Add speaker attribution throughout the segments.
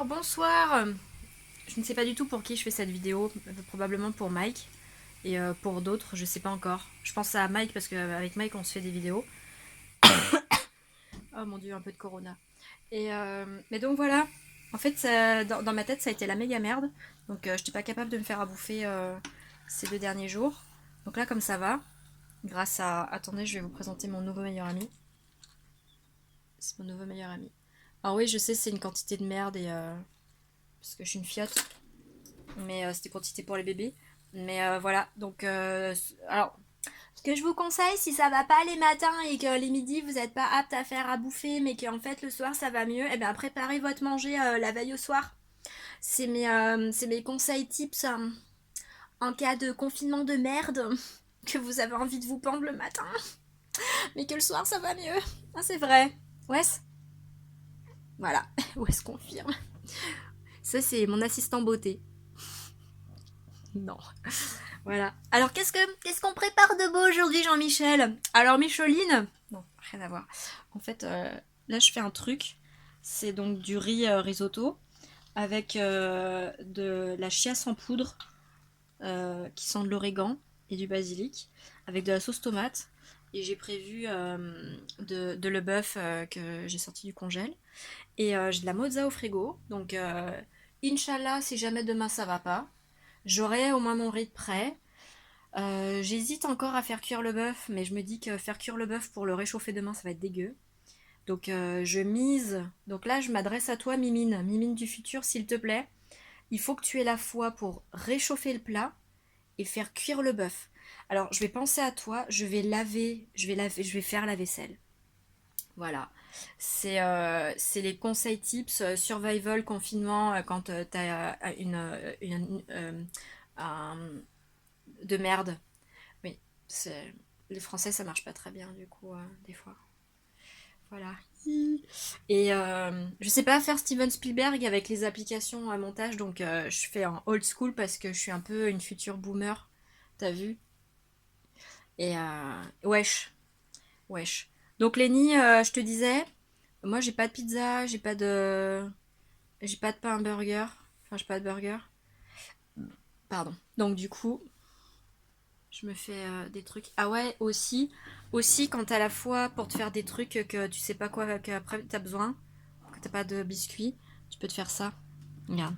Speaker 1: Alors bonsoir, je ne sais pas du tout pour qui je fais cette vidéo, probablement pour Mike et pour d'autres, je sais pas encore. Je pense à Mike parce qu'avec Mike on se fait des vidéos. Oh mon dieu, un peu de corona. Mais donc voilà, en fait dans ma tête ça a été la méga merde, donc je n'étais pas capable de me faire à bouffer ces 2 derniers jours. Donc là comme ça va, grâce à... Attendez, je vais vous présenter mon nouveau meilleur ami. C'est mon nouveau meilleur ami. Alors oui, je sais, c'est une quantité de merde parce que je suis une fiotte. Mais c'était quantité pour les bébés. Mais voilà, donc alors ce que je vous conseille, si ça va pas les matins et que les midis vous n'êtes pas apte à faire à bouffer, mais qu'en fait le soir ça va mieux, et bien préparez votre manger la veille au soir. C'est mes conseils tips en cas de confinement de merde, que vous avez envie de vous pendre le matin, mais que le soir ça va mieux. Ah, c'est vrai. Wes. Voilà, Wes confirme. Ça c'est mon assistant beauté. Non. Voilà. Alors qu'est-ce qu'on prépare de beau aujourd'hui, Jean-Michel? Alors Micheline, non, rien à voir. En fait, là je fais un truc. C'est donc du riz risotto avec de la chiasse en poudre qui sent de l'origan et du basilic avec de la sauce tomate. Et j'ai prévu de le bœuf que j'ai sorti du congèle. Et j'ai de la mozza au frigo. Donc, Inch'Allah, si jamais demain ça va pas, j'aurai au moins mon riz de prêt. J'hésite encore à faire cuire le bœuf, mais je me dis que faire cuire le bœuf pour le réchauffer demain, ça va être dégueu. Donc je mise. Donc là, je m'adresse à toi, Mimine. Mimine du futur, s'il te plaît. Il faut que tu aies la foi pour réchauffer le plat et faire cuire le bœuf. Alors, je vais penser à toi. Je vais faire la vaisselle. Voilà. C'est les conseils tips survival confinement quand t'as un- de merde. Oui, les Français ça marche pas très bien du coup des fois. Voilà. Et je sais pas faire Steven Spielberg avec les applications à montage, donc je fais en old school parce que je suis un peu une future boomer, t'as vu. Et wesh, wesh. Donc Lenny, je te disais, moi j'ai pas de pizza, j'ai pas de pain burger, enfin j'ai pas de burger, pardon. Donc du coup, je me fais des trucs. Ah ouais, aussi quand t'as la fois pour te faire des trucs que tu sais pas quoi qu'après t'as besoin, que t'as pas de biscuits, tu peux te faire ça. Regarde.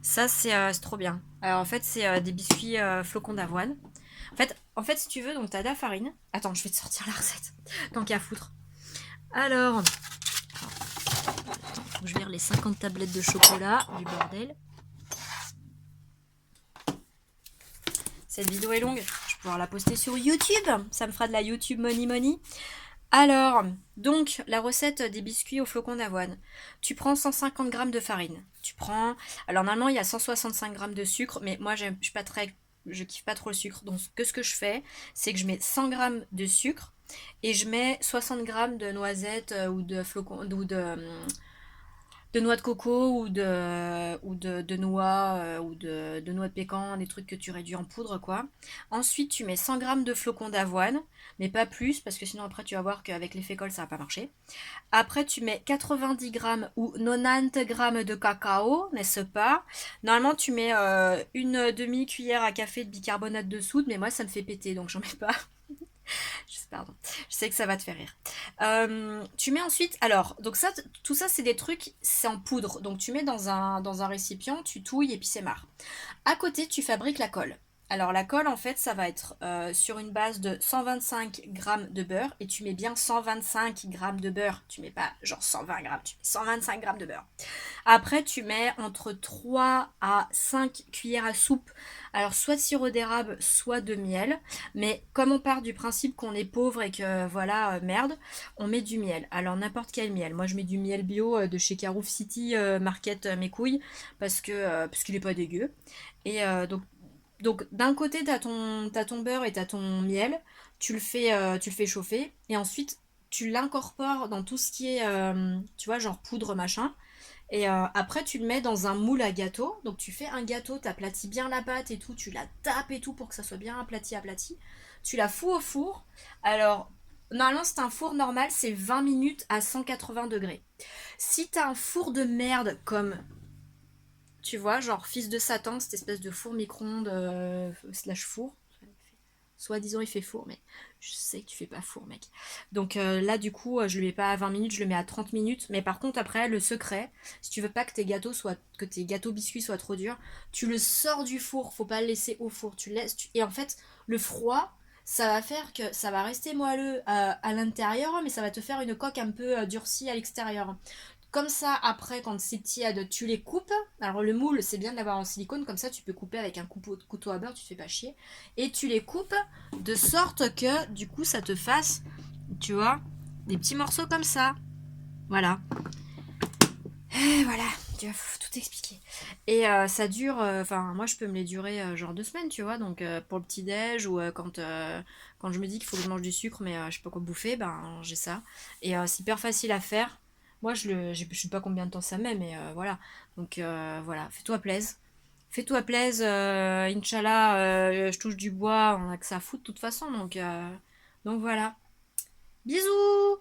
Speaker 1: Ça c'est trop bien. Alors en fait c'est des biscuits flocons d'avoine. En fait si tu veux donc t'as de la farine. Attends, je vais te sortir la recette. Tant qu'à foutre. Alors, faut que je vire les 50 tablettes de chocolat du bordel. Cette vidéo est longue. Je vais pouvoir la poster sur YouTube. Ça me fera de la YouTube money money. Alors, donc, la recette des biscuits aux flocons d'avoine. Tu prends 150 grammes de farine. Tu prends... Alors, normalement, il y a 165 grammes de sucre, mais moi, je kiffe pas trop le sucre. Donc, ce que je fais, c'est que je mets 100 grammes de sucre et je mets 60 grammes de noisettes ou de flocons... ou de noix de coco ou de noix de noix de pécan, des trucs que tu réduis en poudre quoi. Ensuite tu mets 100 grammes de flocons d'avoine, mais pas plus parce que sinon après tu vas voir qu'avec les fécoles ça va pas marcher. Après tu mets 90 grammes ou 90 grammes de cacao, n'est-ce pas? Normalement tu mets une demi-cuillère à café de bicarbonate de soude, mais moi ça me fait péter donc j'en mets pas. Pardon, je sais que ça va te faire rire. Tu mets ensuite, alors, donc ça, tout ça c'est des trucs, c'est en poudre. Donc tu mets dans un récipient, tu touilles et puis c'est marre. À côté, tu fabriques la colle. Alors la colle, en fait, ça va être sur une base de 125 grammes de beurre. Et tu mets bien 125 grammes de beurre. Tu mets pas genre 120 grammes, tu mets 125 grammes de beurre. Après, tu mets entre 3 à 5 cuillères à soupe. Alors soit de sirop d'érable, soit de miel. Mais comme on part du principe qu'on est pauvre et que voilà, merde, on met du miel. Alors n'importe quel miel. Moi je mets du miel bio de chez Carouf City Market mes couilles parce qu'il est pas dégueu. Et donc d'un côté t'as ton beurre et t'as ton miel, tu le fais chauffer et ensuite tu l'incorpores dans tout ce qui est tu vois genre poudre machin. Et après, tu le mets dans un moule à gâteau. Donc, tu fais un gâteau, tu aplatis bien la pâte et tout. Tu la tapes et tout pour que ça soit bien aplati. Tu la fous au four. Alors, Normalement, c'est un four normal, c'est 20 minutes à 180 degrés. Si t'as un four de merde comme, tu vois, genre fils de Satan, cette espèce de four micro-ondes slash four, soi-disant il fait four, mais je sais que tu fais pas four, mec. Donc là, du coup, je le mets pas à 20 minutes, je le mets à 30 minutes. Mais par contre, après, le secret, si tu veux pas que que tes gâteaux biscuits soient trop durs, tu le sors du four, faut pas le laisser au four. Tu laisses, et en fait, le froid, ça va faire que ça va rester moelleux à l'intérieur, mais ça va te faire une coque un peu durcie à l'extérieur. Comme ça, après, quand c'est tiède, tu les coupes. Alors le moule, c'est bien de l'avoir en silicone, comme ça tu peux couper avec un couteau à beurre, tu te fais pas chier. Et tu les coupes de sorte que, du coup, ça te fasse, tu vois, des petits morceaux comme ça. Voilà. Et voilà, tu vas tout expliquer. Et ça dure, enfin, moi je peux me les durer genre 2 semaines, tu vois. Donc pour le petit-déj ou quand je me dis qu'il faut que je mange du sucre, mais je sais pas quoi bouffer, ben j'ai ça. Et c'est hyper facile à faire. Moi je sais pas combien de temps ça met, mais voilà. Donc voilà, fais-toi plaise. Fais-toi plaise, Inch'Allah, je touche du bois, on a que ça à foutre de toute façon. Donc voilà. Bisous!